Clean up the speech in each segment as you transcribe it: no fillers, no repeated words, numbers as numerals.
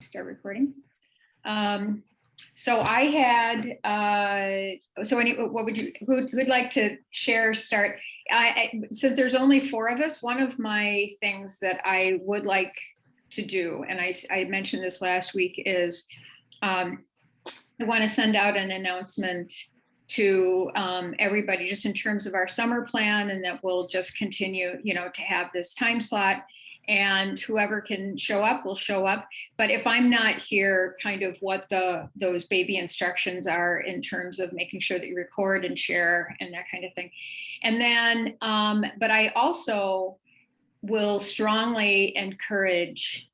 Start recording. So I had, what would you, who'd like to share, start? Since there's only 4 of us, one of my things that I would like to do, and I mentioned this last week, is I want to send out an announcement to everybody just in terms of our summer plan, and that we'll just continue, to have this time slot. And whoever can show up will show up. But if I'm not here, kind of what those baby instructions are in terms of making sure that you record and share and that kind of thing. And then, but I also will strongly encourage,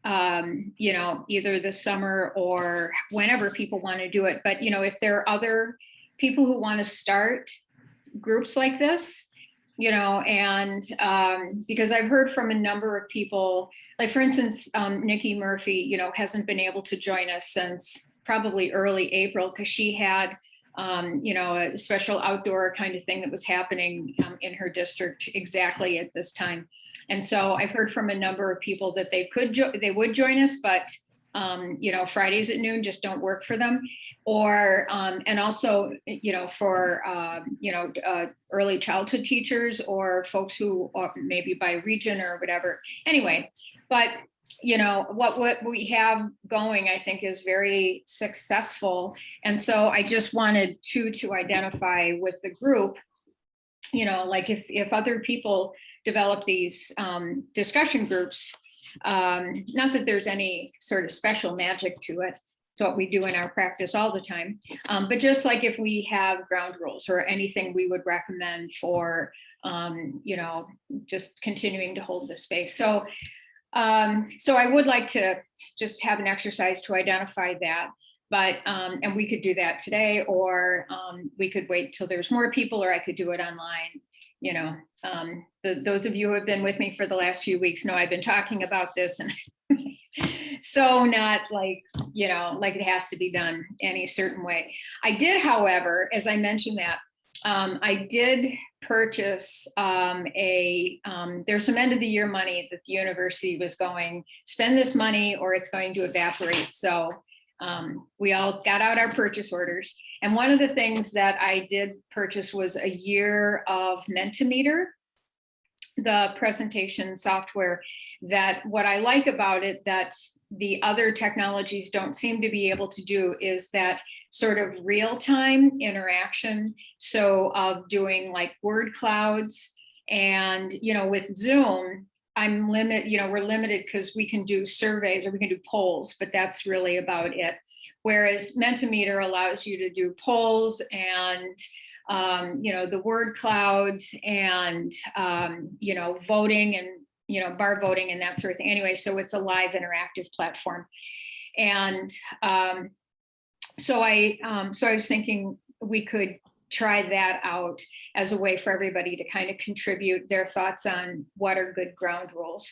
either this summer or whenever people want to do it. But, if there are other people who want to start groups like this, and because I've heard from a number of people, like for instance, Nikki Murphy, hasn't been able to join us since probably early April because she had, a special outdoor kind of thing that was happening in her district exactly at this time. And so I've heard from a number of people that they would join us, but Fridays at noon just don't work for them. Or, and also, for, early childhood teachers or folks who are maybe by region or whatever. Anyway, but, what we have going, I think, is very successful. And so I just wanted to identify with the group, like if other people develop these discussion groups, not that there's any sort of special magic to it. It's what we do in our practice all the time. But just like if we have ground rules or anything we would recommend for, just continuing to hold the space. So I would like to just have an exercise to identify that. But, and we could do that today, or we could wait till there's more people, or I could do it online. Those of you who have been with me for the last few weeks know I've been talking about this, and so not like, like it has to be done any certain way. I did, however, as I mentioned that, I did purchase there's some end of the year money that the university was going, spend this money or it's going to evaporate. So we all got out our purchase orders. And one of the things that I did purchase was a year of Mentimeter, the presentation software, that what I like about it that the other technologies don't seem to be able to do is that sort of real-time interaction. So of doing like word clouds, and with Zoom, we're limited because we can do surveys or we can do polls, but that's really about it. Whereas Mentimeter allows you to do polls and the word clouds and voting and bar voting and that sort of thing. Anyway, so it's a live interactive platform. And so I was thinking we could try that out as a way for everybody to kind of contribute their thoughts on what are good ground rules.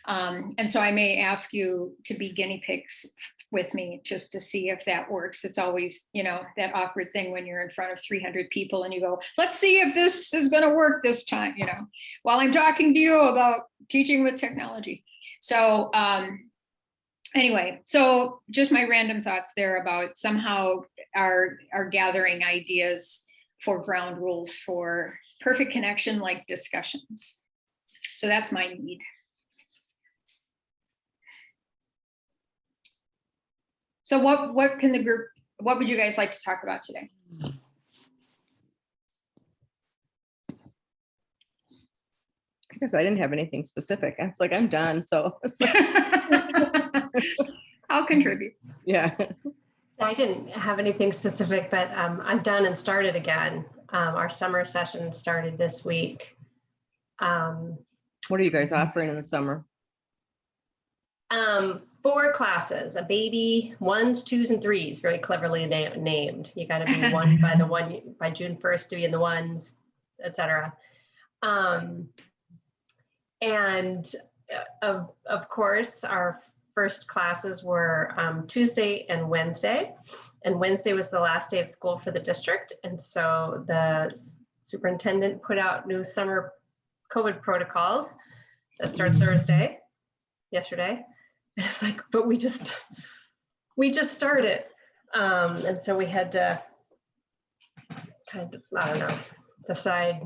And so I may ask you to be guinea pigs with me just to see if that works. It's always, that awkward thing when you're in front of 300 people and you go, let's see if this is going to work this time, while I'm talking to you about teaching with technology. So anyway, so just my random thoughts there about somehow are gathering ideas for ground rules for perfect connection like discussions. So that's my need. So what would you guys like to talk about today? I guess I didn't have anything specific. It's like, I'm done. So I'll contribute. Yeah. I didn't have anything specific, but I'm done and started again. Our summer session started this week. What are you guys offering in the summer? 4 classes, a baby, 1s, 2s, and 3s, very cleverly named. You got to be by June 1st to be in the 1s, etc. And of course, our first classes were Tuesday and Wednesday. And Wednesday was the last day of school for the district. And so the superintendent put out new summer COVID protocols that start yesterday. And it's like, but we just started. And so we had to kind of, I don't know, decide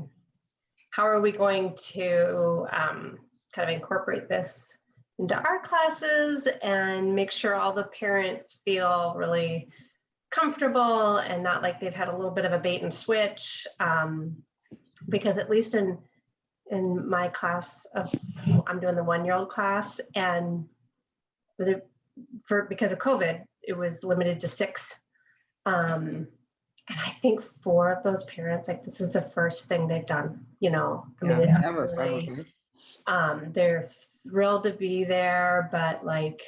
how are we going to kind of incorporate this into our classes and make sure all the parents feel really comfortable and not like they've had a little bit of a bait and switch. Because at least in my class I'm doing the 1-year-old class, and because of COVID, it was limited to 6. And I think 4 of those parents, like this is the first thing they've done, you know. I mean, it's really, they're thrilled to be there, but like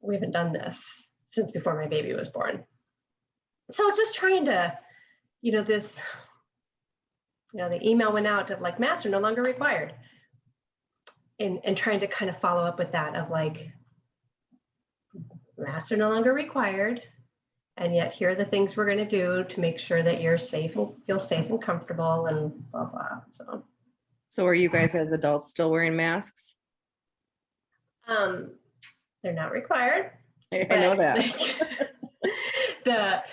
we haven't done this since before my baby was born. So just trying to, you know, this, you know, the email went out of like masks are no longer required. And trying to kind of follow up with that of like, masks are no longer required. And yet here are the things we're going to do to make sure that you're safe and feel safe and comfortable and blah, blah. So are you guys as adults still wearing masks? They're not required. I know that.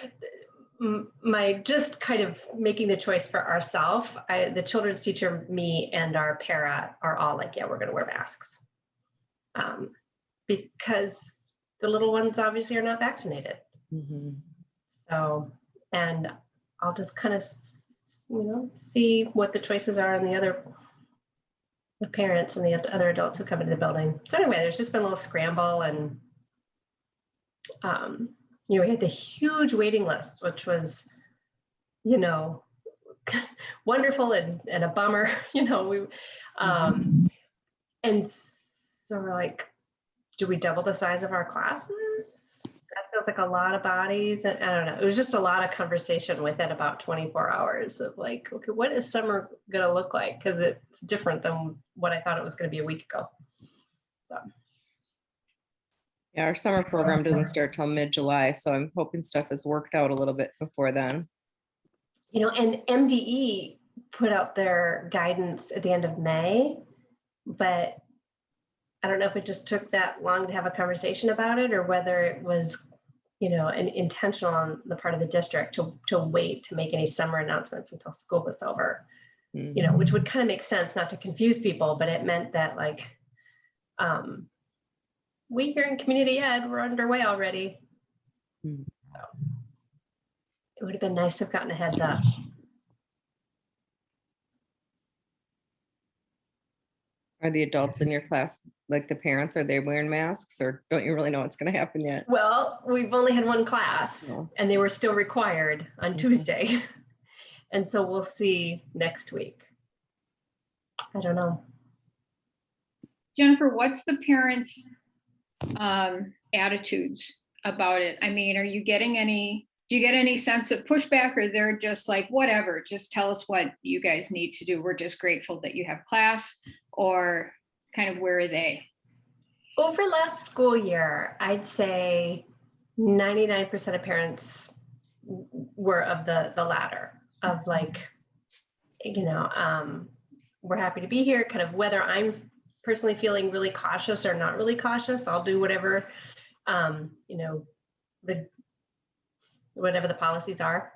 My just kind of making the choice for ourselves, the children's teacher, me, and our para are all like, yeah, we're going to wear masks. Because the little ones obviously are not vaccinated. Mm-hmm. So, and I'll just kind of, you know, see what the choices are in the parents and the other adults who come into the building. So anyway, there's just been a little scramble, and you know, we had the huge waiting list, which was, you know, wonderful and a bummer, you know, and so we're like, do we double the size of our classes? That feels like a lot of bodies. And I don't know, it was just a lot of conversation within about 24 hours of like, okay, what is summer going to look like? Because it's different than what I thought it was going to be a week ago. So. Yeah, our summer program doesn't start till mid-July, so I'm hoping stuff is worked out a little bit before then. You know, and MDE put out their guidance at the end of May, but I don't know if it just took that long to have a conversation about it, or whether it was, you know, an intentional on the part of the district to wait to make any summer announcements until school was over. Mm-hmm. You know, which would kind of make sense, not to confuse people, but it meant that like, we here in community ed, we're underway already. Mm-hmm. So it would have been nice to have gotten a heads up. Are the adults in your class, like the parents, are they wearing masks, or don't you really know what's going to happen yet? Well, we've only had 1 class, and they were still required on Tuesday. And so we'll see next week. I don't know. Jennifer, what's the parents' attitudes about it? I mean, do you get any sense of pushback, or they're just like, whatever, just tell us what you guys need to do. We're just grateful that you have class, or kind of where are they? Over last school year, I'd say 99% of parents were of the latter, of like, you know, we're happy to be here, kind of whether I'm personally feeling really cautious or not really cautious, I'll do whatever, you know, whatever the policies are.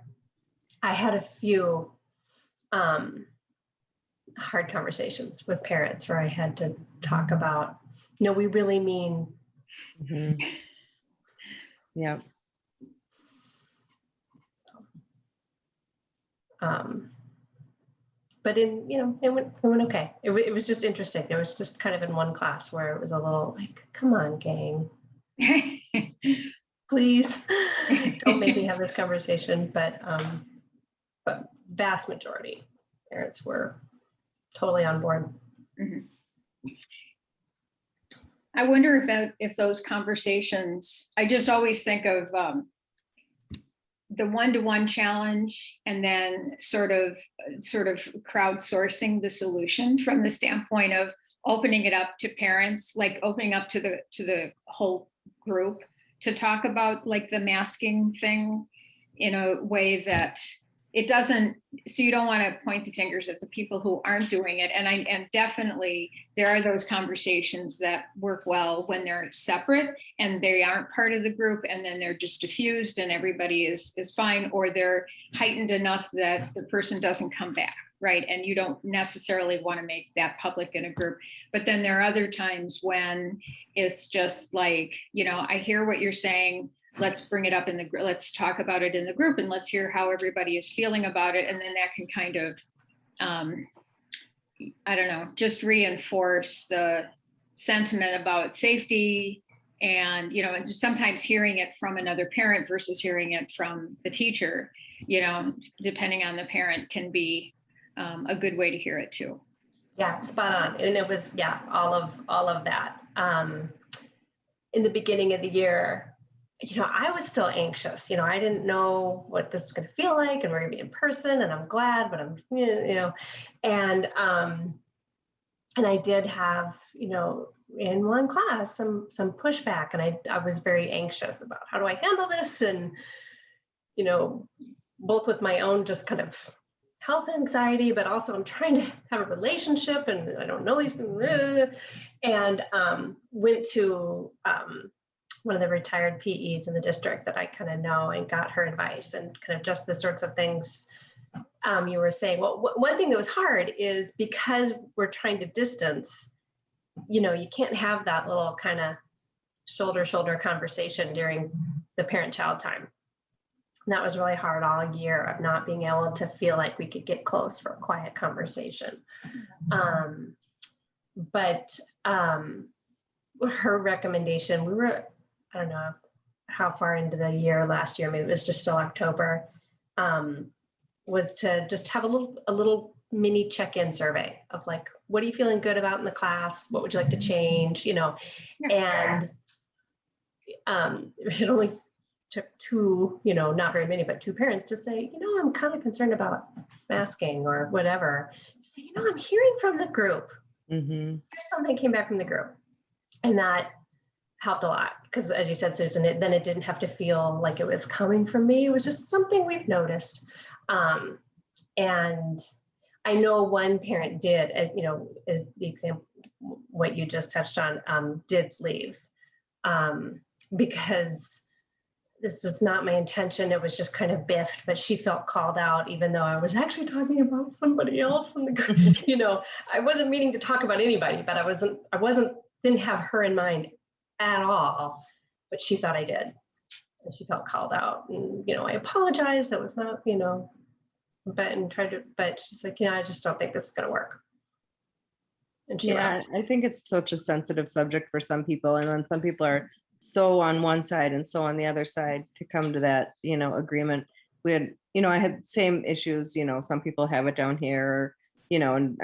I had a few hard conversations with parents where I had to talk about, no, we really mean. Mm-hmm. Yeah. But in, you know, it went okay. It was just interesting. There was just kind of in 1 class where it was a little like, come on, gang, please don't make me have this conversation. But vast majority parents were totally on board. Mm-hmm. I wonder if those conversations, I just always think of the 1-to-1 challenge, and then sort of crowdsourcing the solution from the standpoint of opening it up to parents, like opening up to the whole group to talk about like the masking thing in a way that it doesn't, so you don't want to point the fingers at the people who aren't doing it. And definitely there are those conversations that work well when they're separate and they aren't part of the group, and then they're just diffused and everybody is fine, or they're heightened enough that the person doesn't come back, right? And you don't necessarily want to make that public in a group. But then there are other times when it's just like, I hear what you're saying. Let's bring it up let's talk about it in the group, and let's hear how everybody is feeling about it. And then that can kind of, I don't know, just reinforce the sentiment about safety. And, and sometimes hearing it from another parent versus hearing it from the teacher, depending on the parent, can be a good way to hear it too. Yeah, spot on. And it was, all of that. In the beginning of the year, I was still anxious. I didn't know what this was going to feel like, and we're going to be in person, and I'm glad, but I'm, and I did have, in one class, some pushback, and I was very anxious about how do I handle this, and, both with my own just kind of health anxiety, but also I'm trying to have a relationship, and I don't know these people, and went to one of the retired PEs in the district that I kind of know, and got her advice, and kind of just the sorts of things you were saying. Well, one thing that was hard is because we're trying to distance, you can't have that little kind of shoulder conversation during the parent-child time. And that was really hard all year, of not being able to feel like we could get close for a quiet conversation. But her recommendation, we were, I don't know how far into the year last year, maybe it was just still October, was to just have a little mini check-in survey of like, what are you feeling good about in the class? What would you like to change? And it only took two, not very many, but two parents to say, I'm kind of concerned about masking or whatever. Say, I'm hearing from the group. Mm-hmm. There's something came back from the group, and that helped a lot, because as you said, Susan, then it didn't have to feel like it was coming from me. It was just something we've noticed. And I know one parent did, as as the example, what you just touched on, did leave, because this was not my intention. It was just kind of biffed, but she felt called out, even though I was actually talking about somebody else in the group. I wasn't meaning to talk about anybody, but I didn't have her in mind at all, but she thought I did. And she felt called out, and, I apologized. That was not, but she's like, I just don't think this is going to work. And she left. I think it's such a sensitive subject for some people. And then some people are so on one side and so on the other side to come to that, agreement. We had, I had the same issues, some people have it down here, and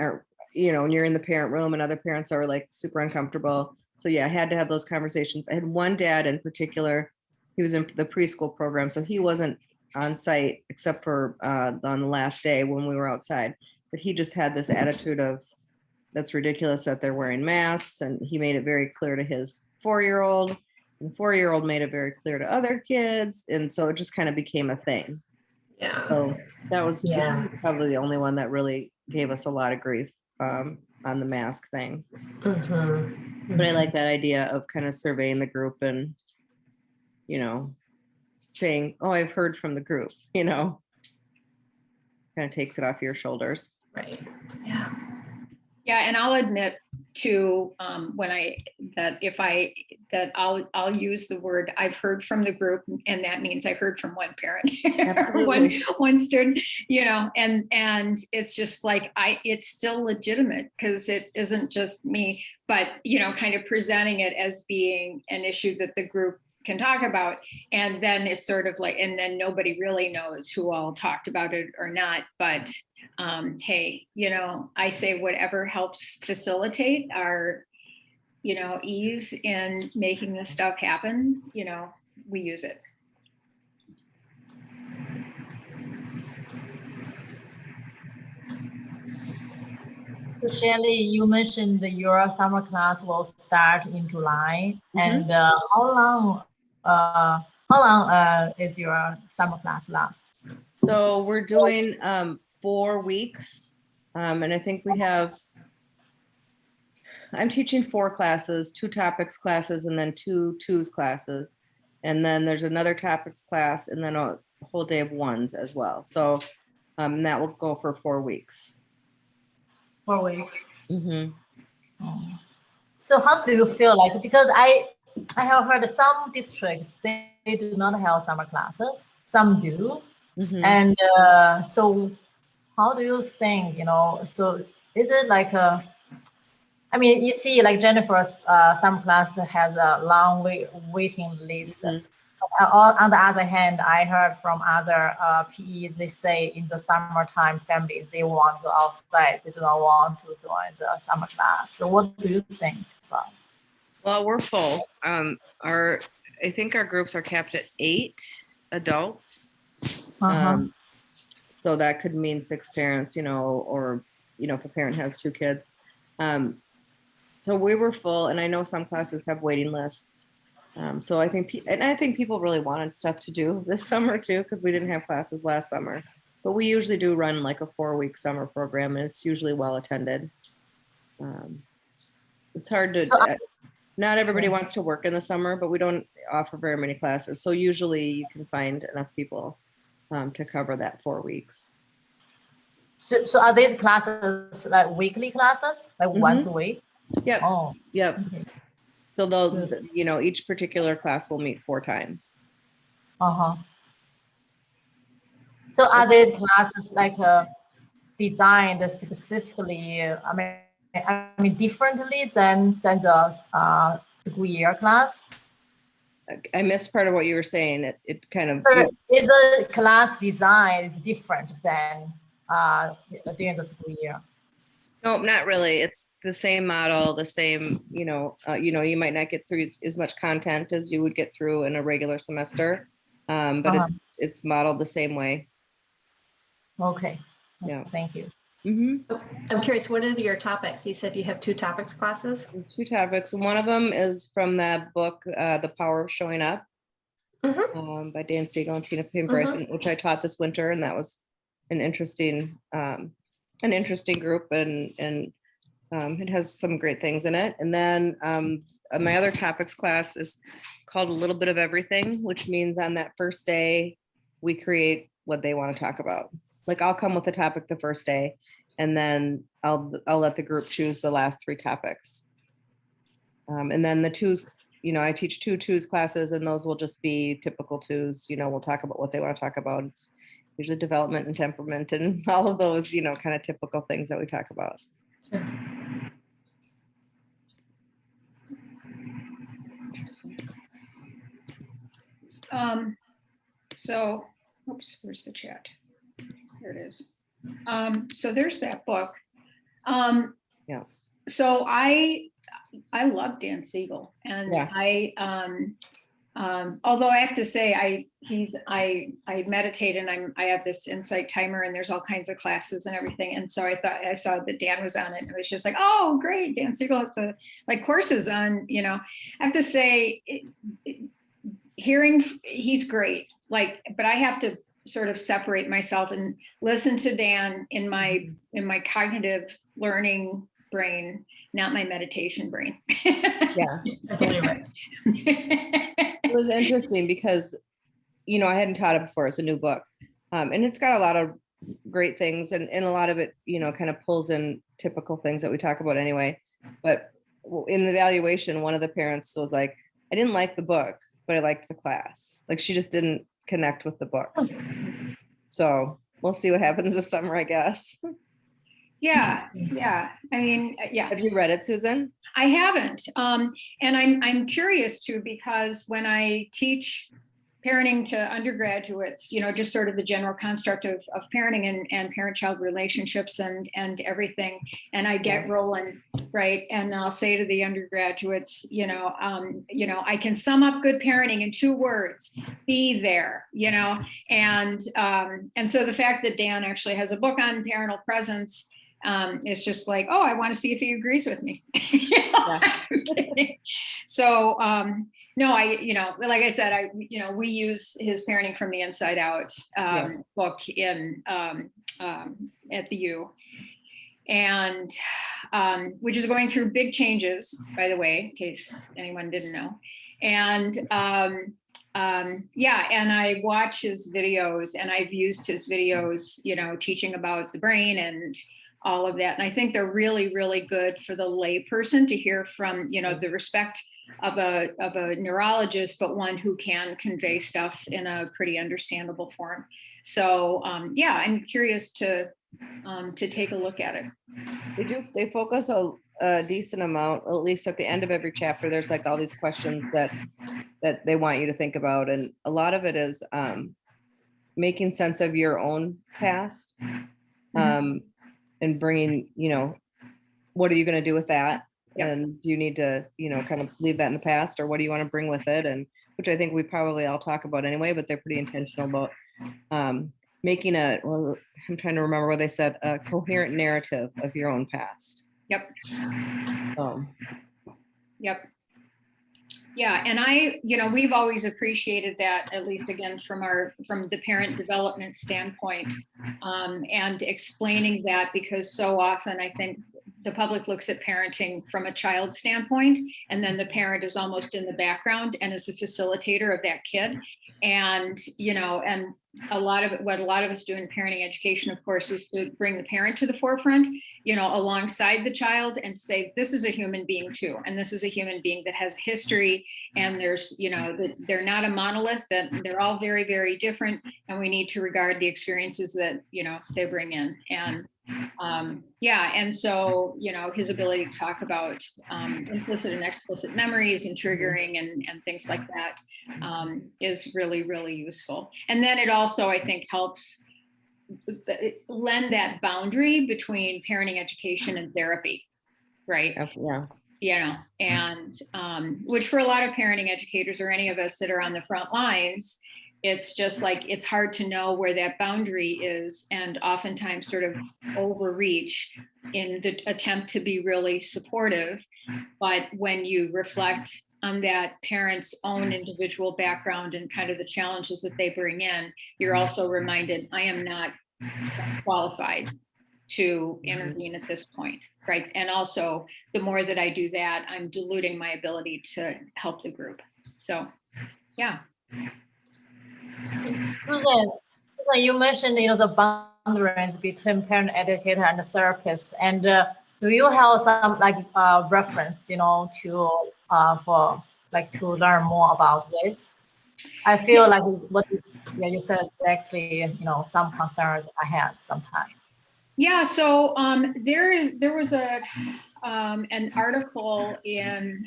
you're in the parent room and other parents are like super uncomfortable. So I had to have those conversations. I had one dad in particular, he was in the preschool program, so he wasn't on site except for on the last day when we were outside, but he just had this attitude of, that's ridiculous that they're wearing masks. And he made it very clear to his 4-year-old. And the 4-year-old made it very clear to other kids. And so it just kind of became a thing. Yeah. So that was probably the only one that really gave us a lot of grief on the mask thing. Mm-hmm. But I like that idea of kind of surveying the group and, saying, oh, I've heard from the group, kind of takes it off your shoulders. Right. Yeah. Yeah, and I'll admit too, I'll use the word I've heard from the group, and that means I've heard from one parent or one student, and it's just like it's still legitimate because it isn't just me, but kind of presenting it as being an issue that the group can talk about. And then it's sort of like, and then nobody really knows who all talked about it or not, but hey, I say whatever helps facilitate our, ease in making this stuff happen, we use it. So Shelley, you mentioned that your summer class will start in July, and how long is your summer class last? So we're doing 4 weeks. And I think I'm teaching 4 classes, 2 topics classes, and then 2 twos classes. And then there's another topics class and then a whole day of ones as well. So that will go for 4 weeks. 4 weeks. Mhm. So how do you feel like, because I have heard some districts, they do not have summer classes, some do. Mhm. And so how do you think, so is it like I mean, you see like Jennifer's summer class has a long waiting list. Mhm. On the other hand, I heard from other PEs, they say in the summertime families, they want to go outside. They do not want to join the summer class. So what do you think about? Well, we're full. I think our groups are capped at 8 adults. So that could mean 6 parents, or, if a parent has 2 kids. So we were full, and I know some classes have waiting lists. So I think people really wanted stuff to do this summer too, because we didn't have classes last summer. But we usually do run like a 4-week summer program, and it's usually well attended. It's hard to, So not everybody wants to work in the summer, but we don't offer very many classes. So usually you can find enough people to cover that 4 weeks. So are these classes like weekly classes, like once a week? Yep. Oh, Yep. okay. So they'll, each particular class will meet 4 times. So are these classes like designed specifically? I mean, differently than the school year class? I missed part of what you were saying. It kind of. Is the class design is different than during the school year? No, not really. It's the same model, the same, you might not get through as much content as you would get through in a regular semester, but it's modeled the same way. Okay. Yeah. Thank you. I'm curious, what are your topics? You said you have 2 topics classes? 2 topics. One of them is from that book, The Power of Showing Up, by Dan Siegel and Tina Payne Bryson, which I taught this winter, and that was an interesting group, and it has some great things in it. And then my other topics class is called A Little Bit of Everything, which means on that first day we create what they want to talk about. Like I'll come with a topic the first day, and then I'll let the group choose the last 3 topics. And then the twos, I teach 2 twos classes, and those will just be typical twos. We'll talk about what they want to talk about. It's usually development and temperament and all of those, kind of typical things that we talk about. So, oops, where's the chat? There it is. So there's that book. Yeah. So I love Dan Siegel, and although I have to say I meditate, and I have this insight timer, and there's all kinds of classes and everything. And so I saw that Dan was on it, and it was just like, oh, great. Dan Siegel has courses on, I have to say he's great. But I have to sort of separate myself and listen to Dan in my cognitive learning brain, not my meditation brain. Yeah. It was interesting because, I hadn't taught it before. It's a new book. And it's got a lot of great things, and a lot of it, kind of pulls in typical things that we talk about anyway. But in the evaluation, one of the parents was like, I didn't like the book, but I liked the class. Like she just didn't connect with the book. So we'll see what happens this summer, I guess. Yeah. I mean, yeah. Have you read it, Susan? I haven't. And I'm curious too, because when I teach parenting to undergraduates, just sort of the general construct of parenting and parent-child relationships and everything, and I get rolling, right? And I'll say to the undergraduates, I can sum up good parenting in 2 words: be there, and so the fact that Dan actually has a book on parental presence, it's just like, oh, I want to see if he agrees with me. So No, like I said, we use his Parenting from the Inside Out Yeah. book at the U, and which is going through big changes, by the way, in case anyone didn't know. And yeah, and I watch his videos, and I've used his videos, teaching about the brain and all of that. And I think they're really, really good for the lay person to hear from, the respect of a neurologist, but one who can convey stuff in a pretty understandable form. So yeah, I'm curious to take a look at it. They focus a decent amount, at least at the end of every chapter, there's like all these questions that they want you to think about. And a lot of it is making sense of your own past, and bringing, what are you going to do with that? Yep. And do you need to, kind of leave that in the past, or what do you want to bring with it? And which I think we probably all talk about anyway, but they're pretty intentional about making I'm trying to remember what they said, a coherent narrative of your own past. Yep. Yep. Yeah, and we've always appreciated that, at least again from the parent development standpoint, and explaining that, because so often I think the public looks at parenting from a child standpoint, and then the parent is almost in the background and is a facilitator of that kid. And, and what a lot of us do in parenting education, of course, is to bring the parent to the forefront, alongside the child, and say, this is a human being too. And this is a human being that has history, and there's, they're not a monolith, that they're all very, very different. And we need to regard the experiences that, they bring in. And yeah, and so, his ability to talk about implicit and explicit memories and triggering and things like that is really, really useful. And then it also, I think, helps lend that boundary between parenting education and therapy, right? Yeah. And which for a lot of parenting educators, or any of us that are on the front lines, it's just like, it's hard to know where that boundary is, and oftentimes sort of overreach in the attempt to be really supportive. But when you reflect on that parent's own individual background and kind of the challenges that they bring in, you're also reminded, I am not qualified to intervene at this point, right? And also, the more that I do that, I'm diluting my ability to help the group. So, yeah. Susan, you mentioned, the boundaries between parent educator and the therapist. And do you have some reference, to to learn more about this? I feel like what you said exactly, some concerns I had sometimes. Yeah, so there was an article in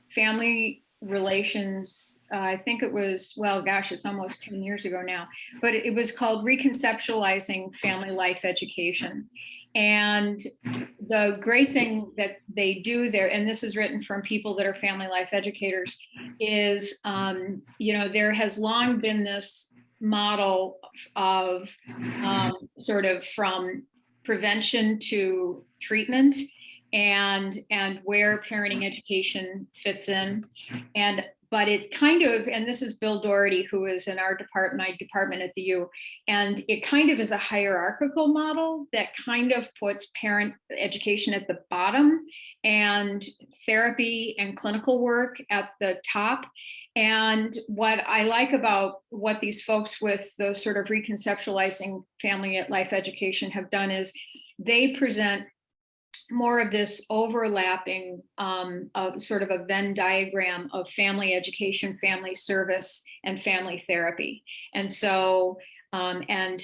Family Relations, I think it was, well, gosh, it's almost 10 years ago now, but it was called Reconceptualizing Family Life Education. And the great thing that they do there, and this is written from people that are family life educators, is, there has long been this model of sort of from prevention to treatment, and where parenting education fits in. But it's kind of, and this is Bill Doherty, who is in our department, my department at the U, and it kind of is a hierarchical model that kind of puts parent education at the bottom and therapy and clinical work at the top. And what I like about what these folks with those sort of reconceptualizing family life education have done is they present more of this overlapping of sort of a Venn diagram of family education, family service, and family therapy. And so, and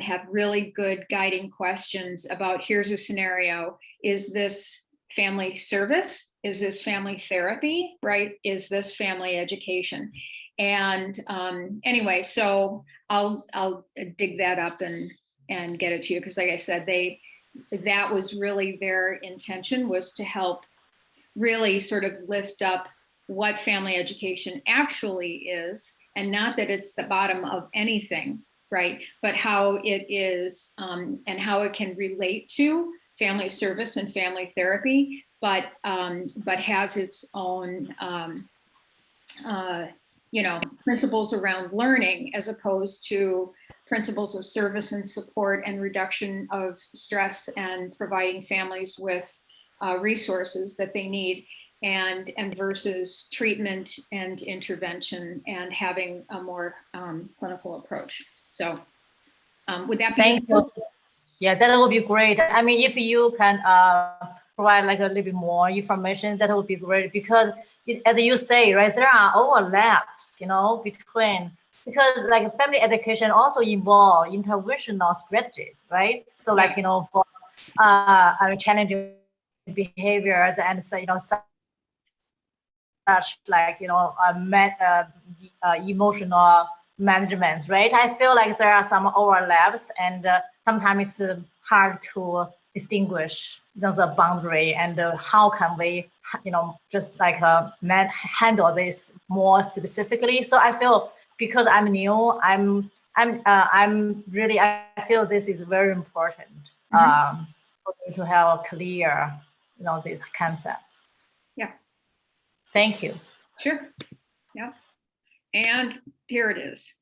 have really good guiding questions about, here's a scenario. Is this family service? Is this family therapy, right? Is this family education? And anyway, so I'll dig that up and get it to you, because like I said, that was really their intention, was to help really sort of lift up what family education actually is, and not that it's the bottom of anything, right? But how it is, and how it can relate to family service and family therapy, but has its own, principles around learning as opposed to principles of service and support and reduction of stress and providing families with resources that they need, and versus treatment and intervention and having a more clinical approach. So would that be? Thank you. Yeah, that would be great. I mean, if you can provide like a little bit more information, that would be great, because as you say, right, there are overlaps, between, because like family education also involve interventional strategies, right? So like, for challenging behaviors and such like, emotional management, right? I feel like there are some overlaps, and sometimes it's hard to distinguish the boundary, and how can we, just like handle this more specifically. So I feel, because I'm new, I'm really, I feel this is very important for me to have a clear, this concept. Yeah. Thank you. Sure. Yeah. And here it is.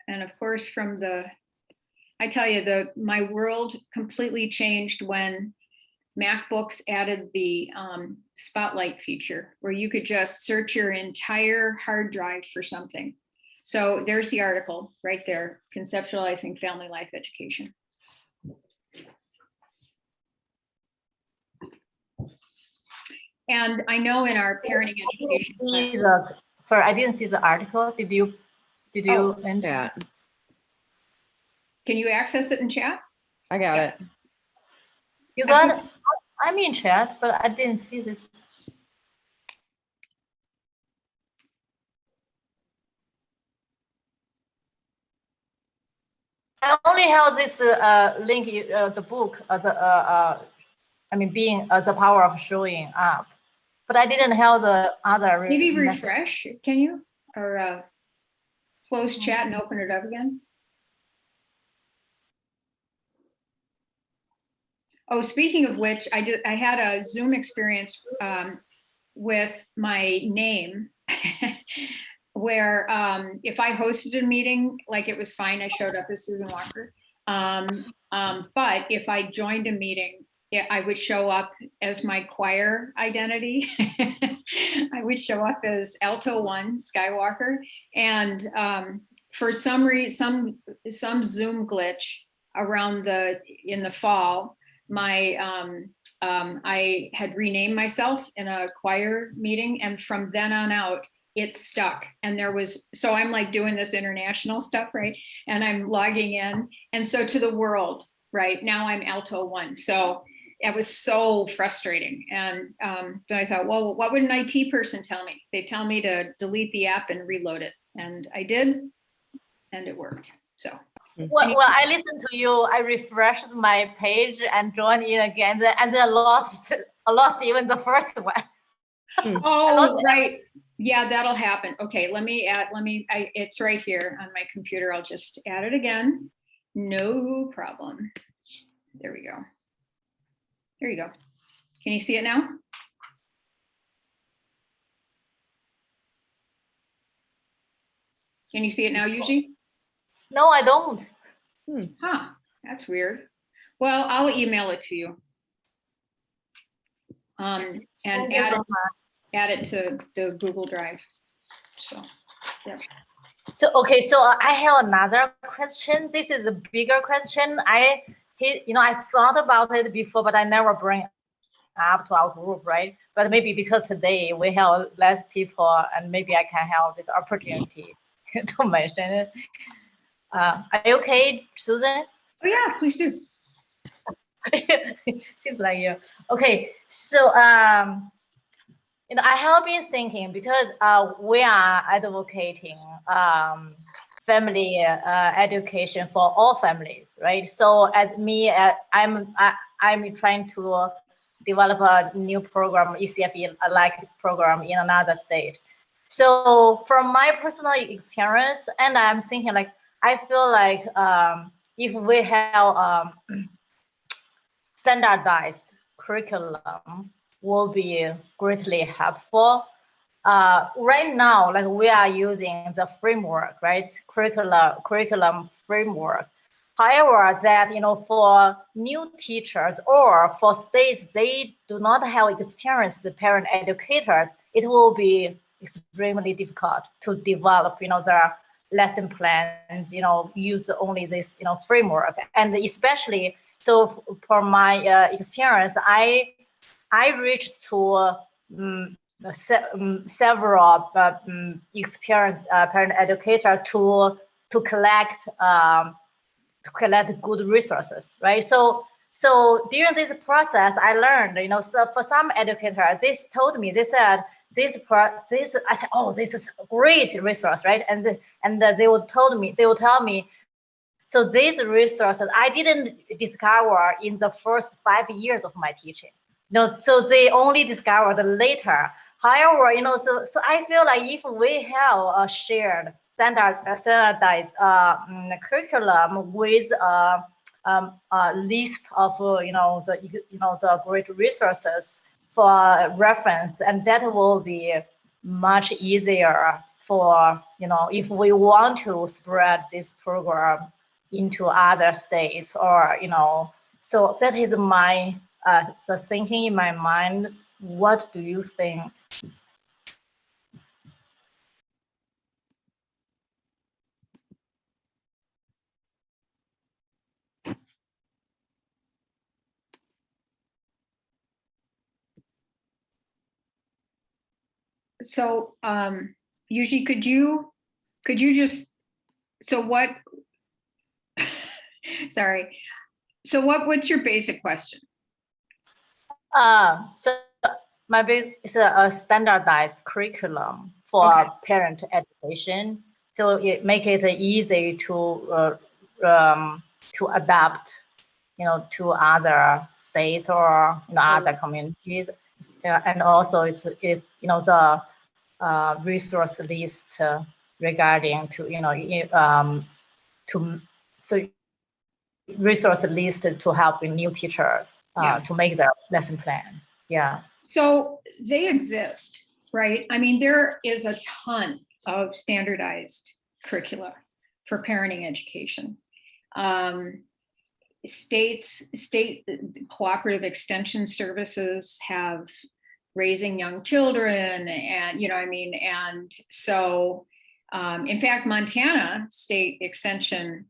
And of course, I tell you, my world completely changed when MacBooks added the Spotlight feature, where you could just search your entire hard drive for something. So there's the article right there, Conceptualizing Family Life Education. And I know in our parenting education. Sorry, I didn't see the article. Did you? Yeah. Can you access it in chat? I got it. You got it? I'm in chat, but I didn't see this. I only have this link, the book, being the power of showing up, but I didn't have the other. Maybe refresh, can you? Or close chat and open it up again? Oh, speaking of which, I had a Zoom experience with my name where if I hosted a meeting, like, it was fine, I showed up as Susan Walker. But if I joined a meeting, I would show up as my choir identity. I would show up as Alto 1 Skywalker. And for some reason, some Zoom glitch around in the fall, I had renamed myself in a choir meeting, and from then on out, it stuck. And so I'm like doing this international stuff, right? And I'm logging in. And so to the world, right? Now I'm Alto 1. So it was so frustrating. And so I thought, well, what would an IT person tell me? They tell me to delete the app and reload it. And I did, and it worked. So. Well, I listened to you. I refreshed my page and joined in again, and then lost even the first one. Oh, right. Yeah, that'll happen. Okay, it's right here on my computer. I'll just add it again. No problem. There we go. There you go. Can you see it now? Can you see it now, Yuji? No, I don't. Huh, that's weird. Well, I'll email it to you. And add it to the Google Drive. So, yeah. So, okay, so I have another question. This is a bigger question. I thought about it before, but I never bring it up to our group, right? But maybe because today we have less people, and maybe I can have this opportunity to mention it. Are you okay, Susan? Oh yeah, please do. Seems like you. Okay, so I have been thinking, because we are advocating family education for all families, right? So as me, I'm trying to develop a new program, ECFE-like program in another state. So from my personal experience, and I'm thinking like, I feel like if we have standardized curriculum, will be greatly helpful. Right now, like we are using the framework, right? Curriculum framework. However, that, for new teachers or for states, they do not have experienced parent educators, it will be extremely difficult to develop, the lesson plans, use only this, framework. And especially, so for my experience, I reached to several experienced parent educator to collect good resources, right? So during this process, I learned, so for some educators, they told me, they said, I said, oh, this is a great resource, right? And they would tell me, so these resources I didn't discover in the first 5 years of my teaching. So they only discovered later. However, so I feel like if we have a shared standardized curriculum with a list of the great resources for reference, and that will be much easier for if we want to spread this program into other states, or so that is my the thinking in my mind. What do you think? So, Yuji, could you just, so what, sorry. So what's your basic question? So my big is a standardized curriculum for Okay. parent education. So it make it easy to adapt, to other states or other communities, and also the resource list regarding to so resource list to help with new teachers Yeah. to make their lesson plan. Yeah. So they exist, right? I mean, there is a ton of standardized curricula for parenting education. State cooperative extension services have raising young children, and and so in fact, Montana State Extension,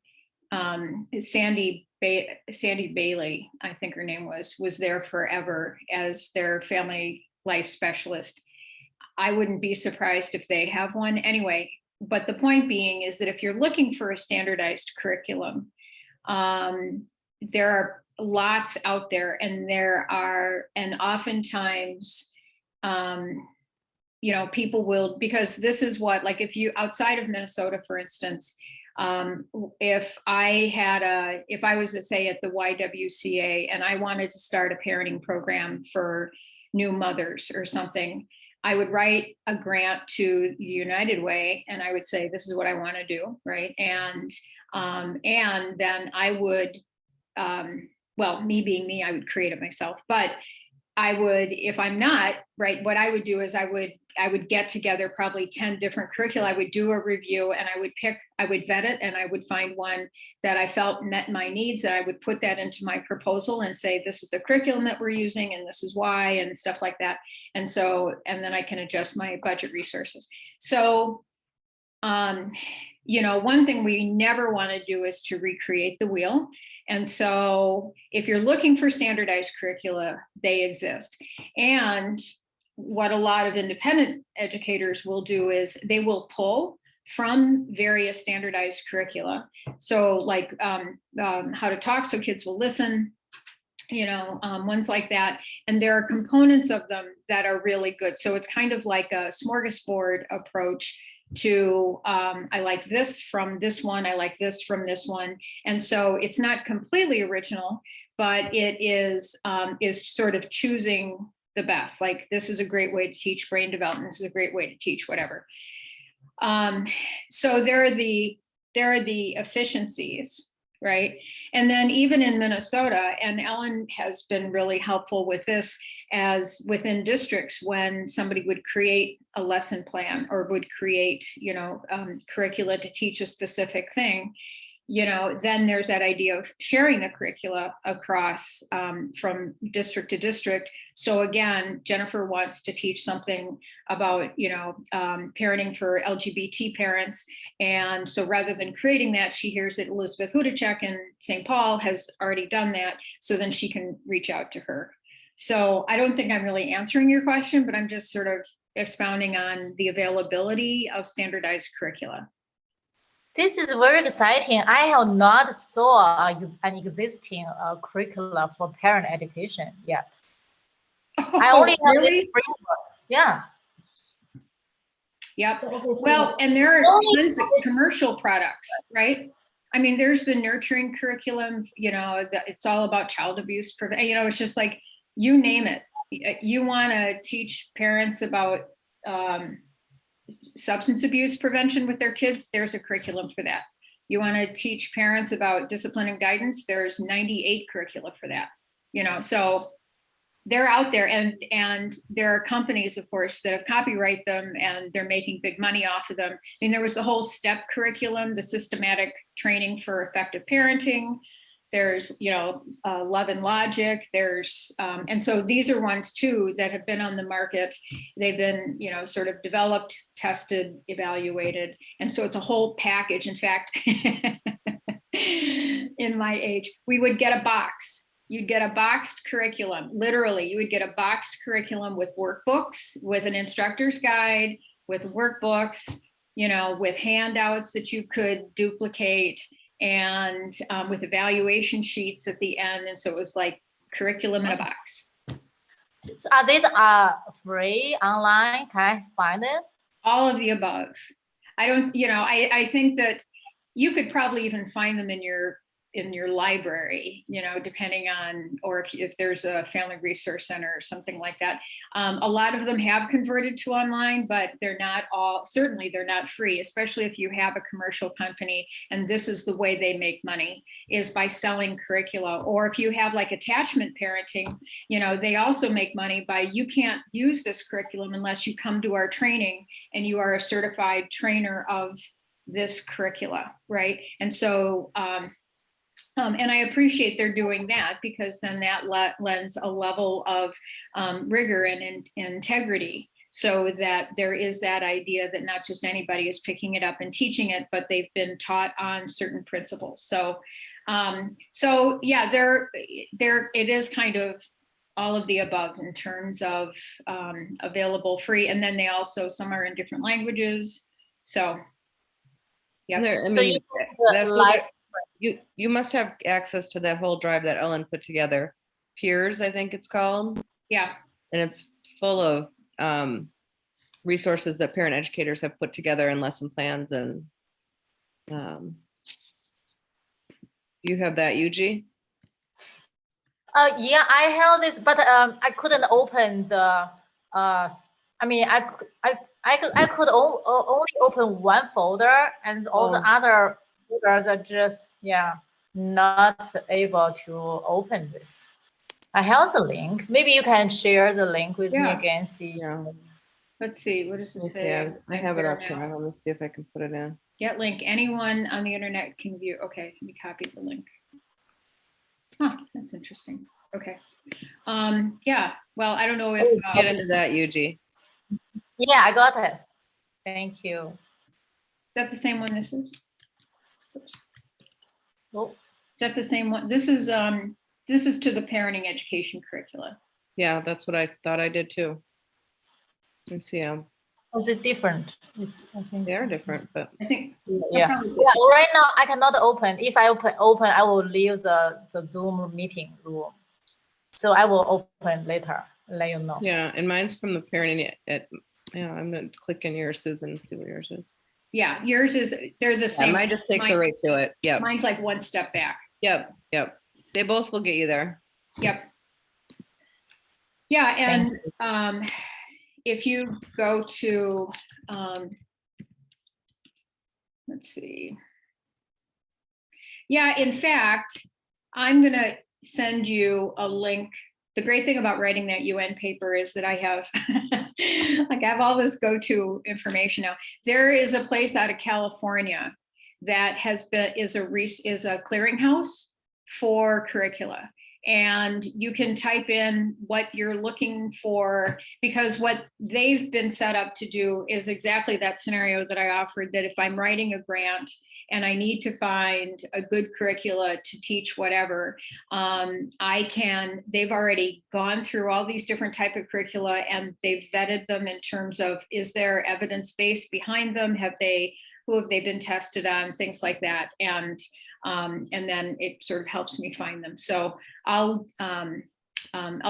Sandy Bailey, I think her name was there forever as their family life specialist. I wouldn't be surprised if they have one anyway. But the point being is that if you're looking for a standardized curriculum, there are lots out there, and oftentimes, people will, because this is what, like, if you outside of Minnesota, for instance, if I was to say at the YWCA and I wanted to start a parenting program for new mothers or something, I would write a grant to United Way and I would say, this is what I want to do, right? And then I would, well, me being me, I would create it myself, but I would, if I'm not, right, what I would do is I would get together probably 10 different curricula. I would do a review and I would vet it, and I would find one that I felt met my needs, and I would put that into my proposal and say, this is the curriculum that we're using and this is why, and stuff like that. And then I can adjust my budget resources. So, one thing we never want to do is to recreate the wheel. And so if you're looking for standardized curricula, they exist. And what a lot of independent educators will do is they will pull from various standardized curricula. So like How to Talk So Kids Will Listen, ones like that. And there are components of them that are really good. So it's kind of like a smorgasbord approach to I like this from this one, I like this from this one. And so it's not completely original, but it is sort of choosing the best. Like, this is a great way to teach brain development, this is a great way to teach whatever. So there are the efficiencies, right? And then even in Minnesota, and Ellen has been really helpful with this, as within districts, when somebody would create a lesson plan or would create, curricula to teach a specific thing, then there's that idea of sharing the curricula across from district to district. So again, Jennifer wants to teach something about, parenting for LGBT parents. And so rather than creating that, she hears that Elizabeth Hudacek in St. Paul has already done that. So then she can reach out to her. So I don't think I'm really answering your question, but I'm just sort of expounding on the availability of standardized curricula. This is very exciting. I have not saw an existing curricula for parent education yet. I only have this really? framework. Yeah. Yep. Well, and there are tons of commercial products, right? I mean, there's the nurturing curriculum, it's all about child abuse prevention, it's just like, you name it. You want to teach parents about substance abuse prevention with their kids, there's a curriculum for that. You want to teach parents about discipline and guidance, there's 98 curricula for that. So they're out there, and there are companies, of course, that have copyright them, and they're making big money off of them. I mean, there was the whole STEP curriculum, the systematic training for effective parenting. There's, Love and Logic. There's, and so these are ones too that have been on the market. They've been, sort of developed, tested, evaluated. And so it's a whole package. In fact, in my age, we would get a box. You'd get a boxed curriculum. Literally, you would get a boxed curriculum with workbooks, with an instructor's guide, with workbooks, with handouts that you could duplicate, and with evaluation sheets at the end. And so it was like curriculum in a box. So are these free online? Can I find it? All of the above. I don't, I think that you could probably even find them in your library, depending on, or if there's a family resource center or something like that. A lot of them have converted to online, but they're not all, certainly they're not free, especially if you have a commercial company and this is the way they make money, is by selling curricula. Or if you have like attachment parenting, they also make money by, you can't use this curriculum unless you come to our training and you are a certified trainer of this curricula, right? And so, and I appreciate they're doing that, because then that lends a level of rigor and integrity, so that there is that idea that not just anybody is picking it up and teaching it, but they've been taught on certain principles. So, yeah, it is kind of all of the above in terms of available free, and then they also, some are in different languages. So, yeah. So you must have access to that whole drive that Ellen put together. Peers, I think it's called. Yeah. And it's full of resources that parent educators have put together and lesson plans. And you have that, Yuji? Yeah, I have this, but I couldn't open the. I could only open one folder, and all the other folders are just not able to open this. I have the link. Maybe you can share the link with me again. See. Yeah. Let's see. What does it say? I have it up here. Let me see if I can put it in. Get link. Anyone on the internet can view. Okay, let me copy the link. Huh, that's interesting. Okay. Yeah. Well, I don't know if get into that, Yuji. Yeah, I got it. Thank you. Is that the same one this is? Oops. Oh. Is that the same one? This is to the parenting education curricula. Yeah, that's what I thought I did too. Let's see. Is it different? I think they are different, but I think yeah. Right now I cannot open. If I open, I will leave the Zoom meeting room. So I will open later. Let you know. Yeah, and mine's from the parenting I'm gonna click in yours, Susan, and see what yours is. Yeah, yours is, they're the same. Mine just takes her right to it. Yeah. Mine's like one step back. Yep. They both will get you there. Yep. Yeah, and if you go to, let's see. Yeah, in fact, I'm gonna send you a link the great thing about writing that UN paper is that I have, like, I have all this go-to information now. There is a place out of California that is a clearinghouse for curricula. And you can type in what you're looking for, because what they've been set up to do is exactly that scenario that I offered, that if I'm writing a grant and I need to find a good curricula to teach whatever, they've already gone through all these different type of curricula, and they've vetted them in terms of, is there evidence base behind them? Who have they been tested on? Things like that. And then it sort of helps me find them. So I'll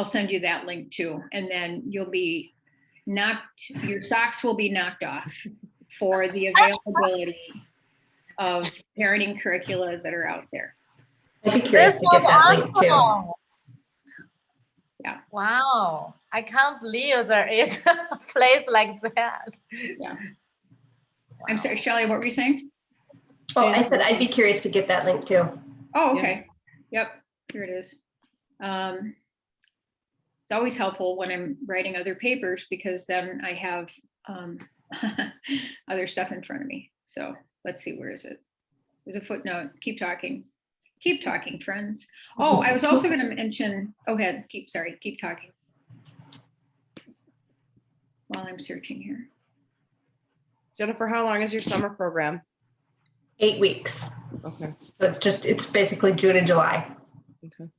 send you that link too. And then your socks will be knocked off for the availability of parenting curricula that are out there. I'd be curious to get that link too. awesome. Yeah. Wow. I can't believe there is a place like that. Yeah. I'm sorry, Shelley, what were you saying? Oh, I said I'd be curious to get that link too. Oh, okay. Yep, here it is. It's always helpful when I'm writing other papers, because then I have other stuff in front of me. So let's see, where is it? There's a footnote. Keep talking. Keep talking, friends. Oh, I was also going to mention, go ahead, keep talking. While I'm searching here. Jennifer, how long is your summer program? 8 weeks. Okay. So it's basically June and July. Okay.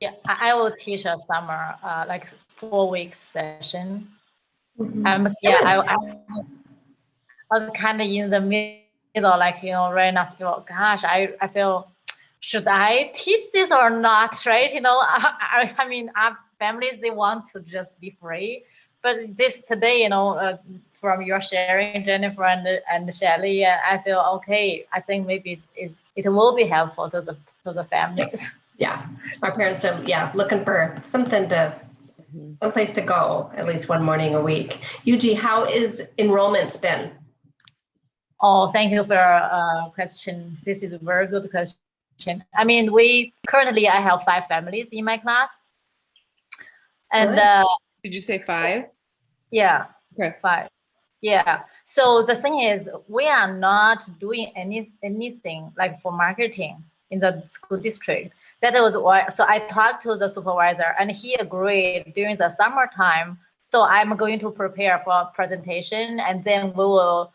Yeah, I will teach a summer, like 4 weeks session. Yeah, I was kind of in the middle, like, right now I feel, gosh, I feel, should I teach this or not, right? I mean, our families, they want to just be free. But this today, from your sharing, Jennifer and Shelley, I feel okay. I think maybe it will be helpful to the families. Yeah, our parents are looking for someplace to go at least one morning a week. Yuji, how is enrollment's been? Oh, thank you for your question. This is a very good question. I mean, I have 5 families in my class, and did you say 5? Yeah. Okay. 5. Yeah. So the thing is, we are not doing anything like for marketing in the school district. That was why. So I talked to the supervisor, and he agreed during the summertime. So I'm going to prepare for a presentation, and then we will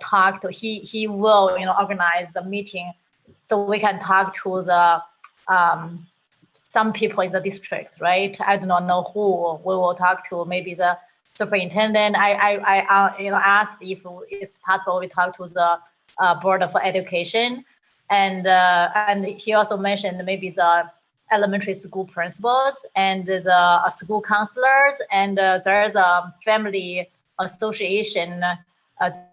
talk to. He will organize a meeting, so we can talk to the some people in the district, right? I do not know who we will talk to. Maybe the superintendent. I asked if it's possible we talk to the board of education, and he also mentioned maybe the elementary school principals and the school counselors, and there's a family association.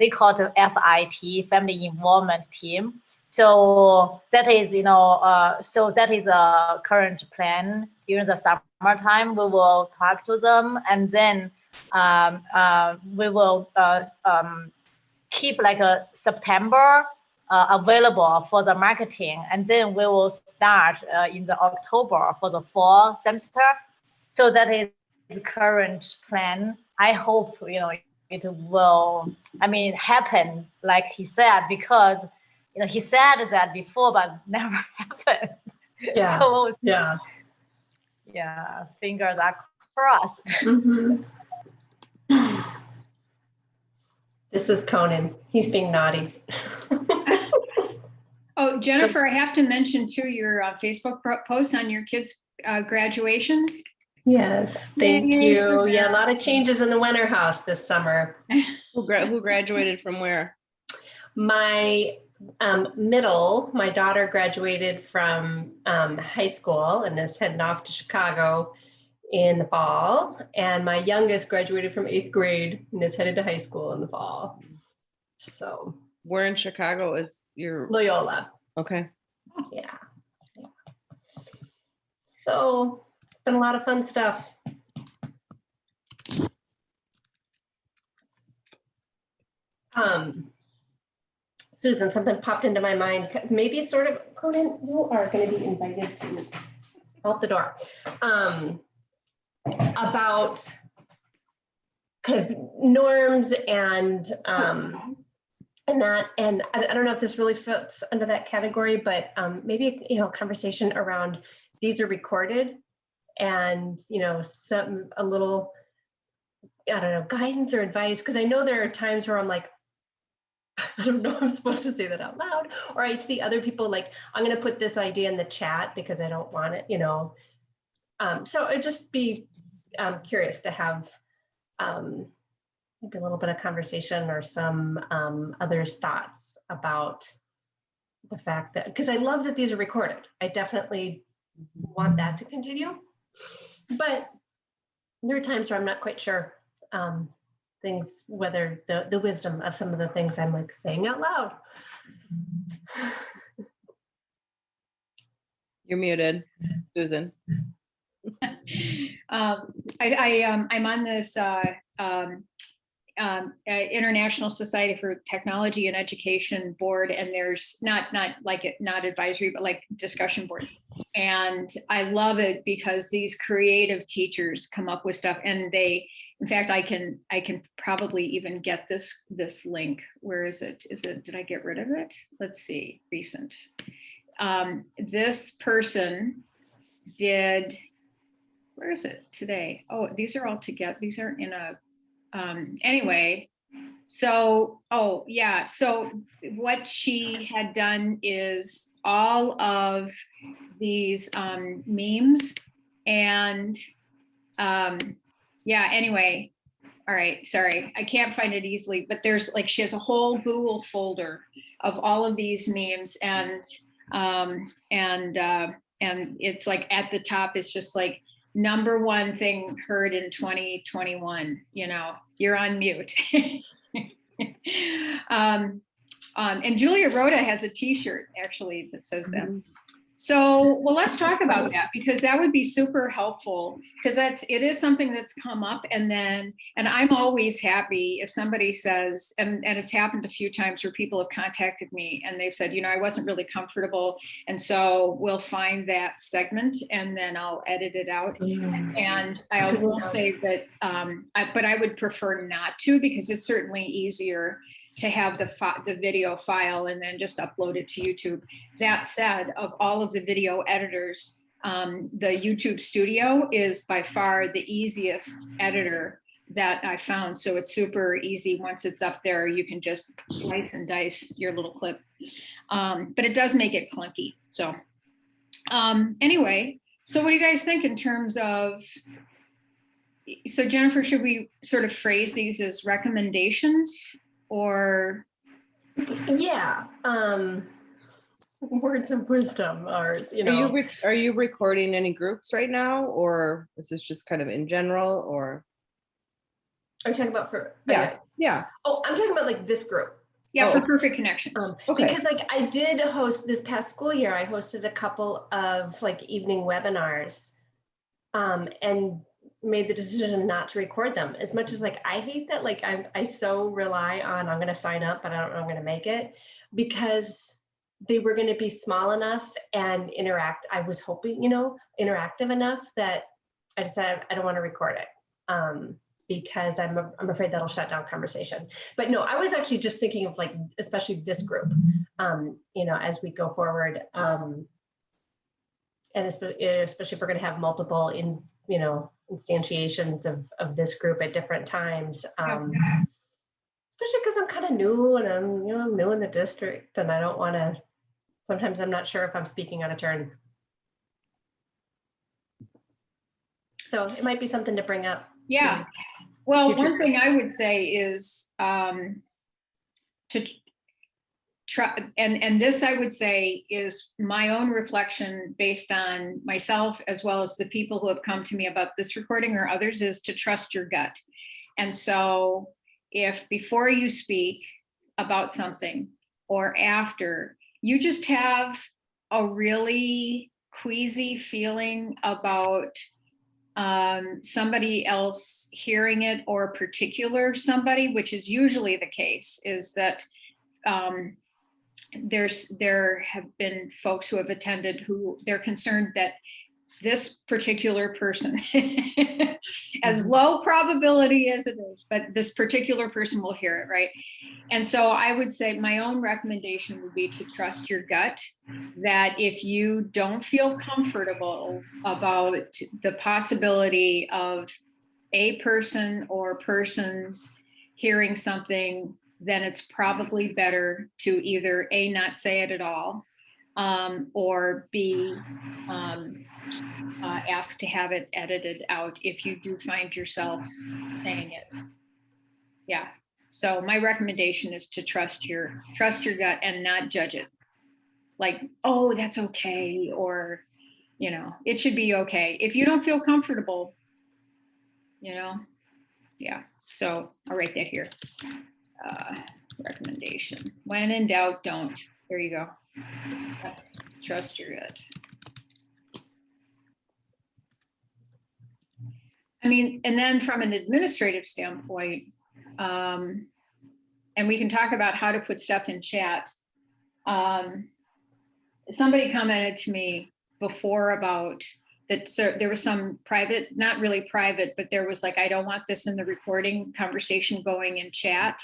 They call it FIT, Family Involvement Team. So that is, that is a current plan. During the summertime, we will talk to them, and then we will keep like a September available for the marketing, and then we will start in the October for the fall semester. So that is the current plan. I hope it will, happen like he said, because he said that before, but never happened. Yeah. So yeah. Yeah, fingers are crossed. Mm-hmm. This is Conan. He's being naughty. Oh, Jennifer, I have to mention too your Facebook post on your kids' graduations. Yes, thank you. Yeah, a lot of changes in the Wenner house this summer. Who graduated from where? My my daughter graduated from high school and is heading off to Chicago in the fall. And my youngest graduated from 8th grade and is headed to high school in the fall. So. Where in Chicago is your? Loyola. Okay. Yeah. So it's been a lot of fun stuff. Susan, something popped into my mind. Maybe sort of, Conan, you are going to be invited to out the door. About kind of norms and that, and I don't know if this really fits under that category, but maybe, you know, conversation around these are recorded and, you know, a little, I don't know, guidance or advice, because I know there are times where I'm like, I don't know if I'm supposed to say that out loud, or I see other people like, I'm going to put this idea in the chat because I don't want it, you know. So I'd just be curious to have maybe a little bit of conversation or some others' thoughts about the fact that, because I love that these are recorded. I definitely want that to continue, but there are times where I'm not quite sure things, whether the wisdom of some of the things I'm like saying out loud. You're muted, Susan. I'm on this International Society for Technology and Education board, and there's not advisory, but like discussion boards. And I love it because these creative teachers come up with stuff, and they, in fact, I can probably even get this link. Where is it? Did I get rid of it? Let's see, recent. This person did, where is it today? Oh, these are all together. These aren't in a, anyway. So, oh yeah. So what she had done is all of these memes and yeah, anyway. All right, sorry, I can't find it easily, but there's like, she has a whole Google folder of all of these memes, and it's like at the top, it's just like #1 thing heard in 2021, you know, you're on mute. And Julia Rhoda has a t-shirt actually that says that. So, well, let's talk about that, because that would be super helpful, because it is something that's come up. And I'm always happy if somebody says, and it's happened a few times where people have contacted me and they've said, you know, I wasn't really comfortable. And so we'll find that segment and then I'll edit it out. And I will say that, but I would prefer not to, because it's certainly easier to have the video file and then just upload it to YouTube. That said, of all of the video editors, the YouTube Studio is by far the easiest editor that I found. So it's super easy. Once it's up there, you can just slice and dice your little clip. But it does make it clunky. So anyway, so what do you guys think in terms of, so Jennifer, should we sort of phrase these as recommendations? Or yeah, words of wisdom are, you know. Are you recording any groups right now, or is this just kind of in general, or? Are you talking about for? Yeah. Oh, I'm talking about like this group. Yeah, for Perfect Connections. Okay. Because like I did host this past school year, I hosted a couple of like evening webinars, and made the decision not to record them. As much as like I hate that, like I so rely on, I'm going to sign up, but I don't know I'm going to make it, because they were going to be small enough and I was hoping, you know, interactive enough that I decided I don't want to record it, because I'm afraid that'll shut down conversation. But no, I was actually just thinking of like, especially this group, you know, as we go forward, and especially if we're going to have multiple instantiations of this group at different times, especially because I'm kind of new and I'm new in the district, and I don't want to, sometimes I'm not sure if I'm speaking out of turn. So it might be something to bring up. Yeah. Well, future one thing groups. I would say is to try, and this I would say is my own reflection based on myself, as well as the people who have come to me about this recording or others, is to trust your gut. And so if before you speak about something or after, you just have a really queasy feeling about somebody else hearing it, or a particular somebody, which is usually the case, is that there have been folks who have attended who they're concerned that this particular person, as low probability as it is, but this particular person will hear it, right? And so I would say my own recommendation would be to trust your gut, that if you don't feel comfortable about the possibility of a person or persons hearing something, then it's probably better to either A, not say it at all, or B, ask to have it edited out if you do find yourself saying it. Yeah. So my recommendation is to trust your gut and not judge it. Like, oh, that's okay, or it should be okay. If you don't feel comfortable, yeah. So I'll write that here. Recommendation. When in doubt, don't. There you go. Trust your gut. I mean, and then from an administrative standpoint, and we can talk about how to put stuff in chat. Somebody commented to me before about that, so there was some private, not really private, but there was like, I don't want this in the recording conversation going in chat.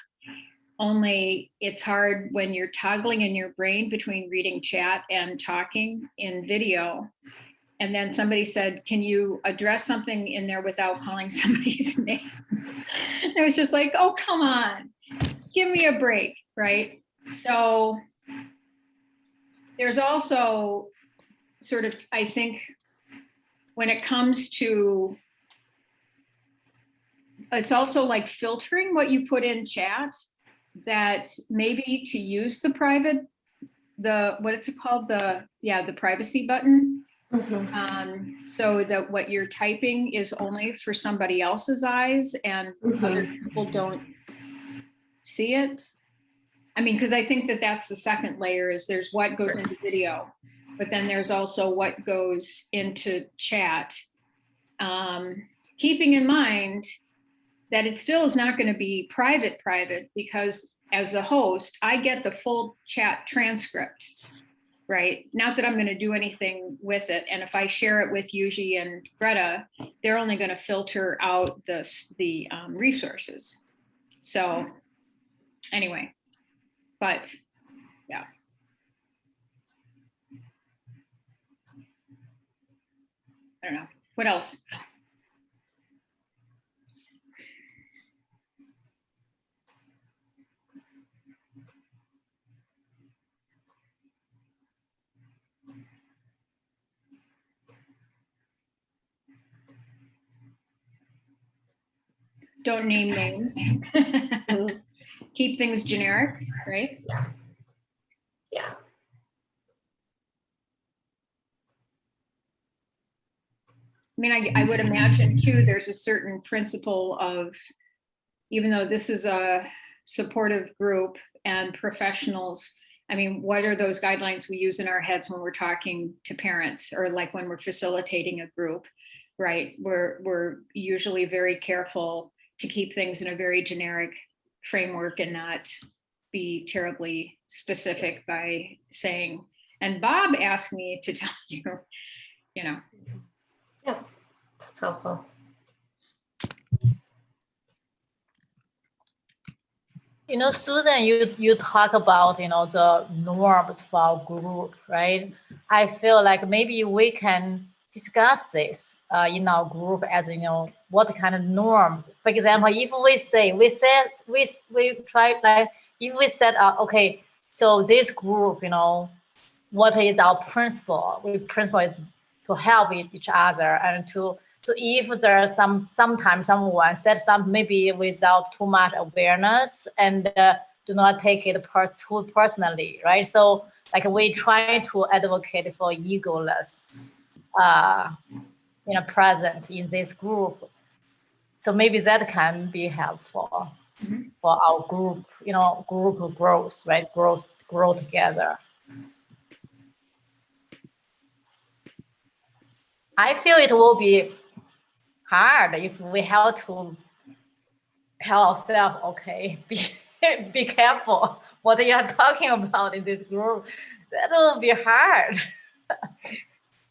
Only it's hard when you're toggling in your brain between reading chat and talking in video. And then somebody said, can you address something in there without calling somebody's name? I was just like, oh, come on, give me a break, right? So there's also sort of, I think, when it comes to, it's also like filtering what you put in chat, that maybe to use the private, what it's called, the privacy button. So that what you're typing is only for somebody else's eyes and other people don't see it. I mean, because I think that that's the second layer, is there's what goes into video, but then there's also what goes into chat. Keeping in mind that it still is not going to be private, because as a host, I get the full chat transcript. Right? Not that I'm going to do anything with it. And if I share it with Yuji and Greta, they're only going to filter out the resources. So anyway, but yeah. I don't know. What else? Don't name names. Keep things generic, right? Yeah. I mean, I would imagine too, there's a certain principle of, even though this is a supportive group and professionals, I mean, what are those guidelines we use in our heads when we're talking to parents, or like when we're facilitating a group, right? We're usually very careful to keep things in a very generic framework and not be terribly specific by saying, and Bob asked me to tell you, Yeah, that's helpful. Susan, you talk about, the norms for our group, right? I feel like maybe we can discuss this in our group as, what kind of norms. For example, if we try, like, if we said, okay, so this group, what is our principle? Our principle is to help each other, and so if there's sometimes someone said something maybe without too much awareness and do not take it too personally, right? So like we try to advocate for egoless, present in this group. So maybe that can be helpful for our group, group growth, right? Grow together. I feel it will be hard if we have to tell ourselves, okay, be careful what you are talking about in this group. That will be hard.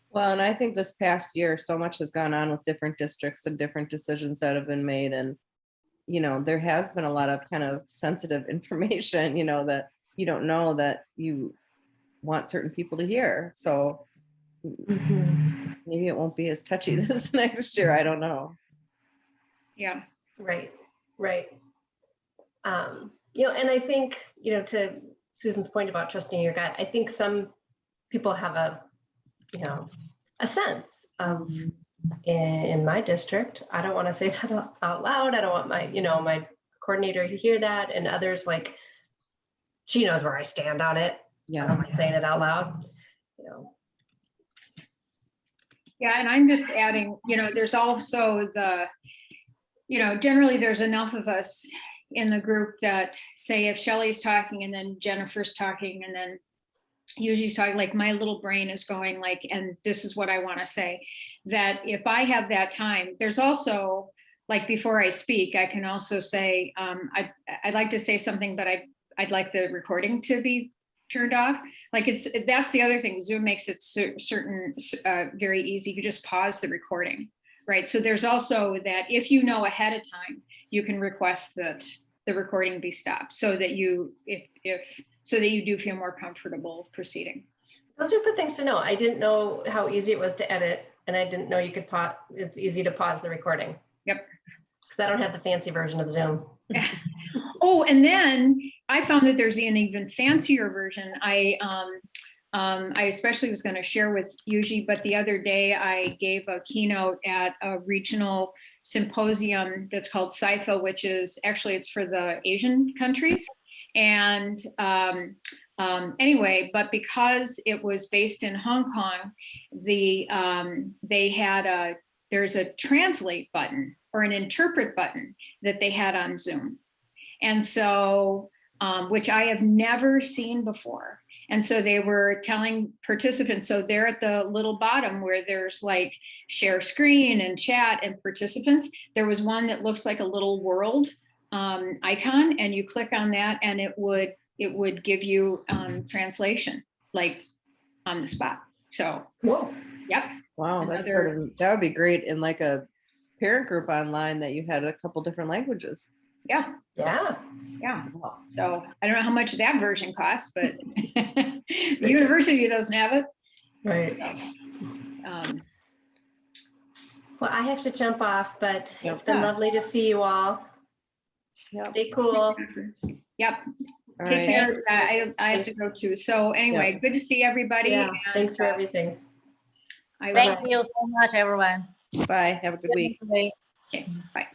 Well, and I think this past year, so much has gone on with different districts and different decisions that have been made. And, there has been a lot of kind of sensitive information, that you don't know that you want certain people to hear. So maybe it won't be as touchy this next year. I don't know. Yeah. Right, right. And I think, to Susan's point about trusting your gut, I think some people have a sense of in my district, I don't want to say that out loud. I don't want my coordinator to hear that, and others, like, she knows where I stand on it. I don't mind saying it out loud. Yeah, and I'm just adding, there's also generally there's enough of us in the group that say if Shelley's talking and then Jennifer's talking and then usually talking, like my little brain is going like, and this is what I want to say, that if I have that time, there's also, like, before I speak, I can also say, I'd like to say something, but I'd like the recording to be turned off. Like, that's the other thing. Zoom makes it very easy. You just pause the recording, right? So there's also that if you know ahead of time, you can request that the recording be stopped so that you do feel more comfortable proceeding. Those are good things to know. I didn't know how easy it was to edit, and I didn't know you could pause. It's easy to pause the recording. Yep. Because I don't have the fancy version of Zoom. Oh, and then I found that there's an even fancier version. I especially was going to share with Yuji, but the other day I gave a keynote at a regional symposium that's called SIFA, which is actually, it's for the Asian countries. And anyway, but because it was based in Hong Kong, there's a translate button or an interpret button that they had on Zoom. And so, which I have never seen before. And so they were telling participants, so they're at the little bottom where there's like share screen and chat and participants. There was one that looks like a little world icon, and you click on that and it would give you translation, like on the spot. So, Whoa. Yep. Wow, that would be great in like a parent group online that you had a couple different languages. Yeah. Yeah. Yeah. So I don't know how much that version costs, but the university doesn't have it. Right. Well, I have to jump off, but it's been lovely to see you all. Yep. Stay cool. Yep. All Take right. care. I have to go too. So anyway, good to see everybody. Yeah. And, Thanks for everything. I will. Thank you so much, everyone. Bye. Have a good week. Bye. Okay, bye.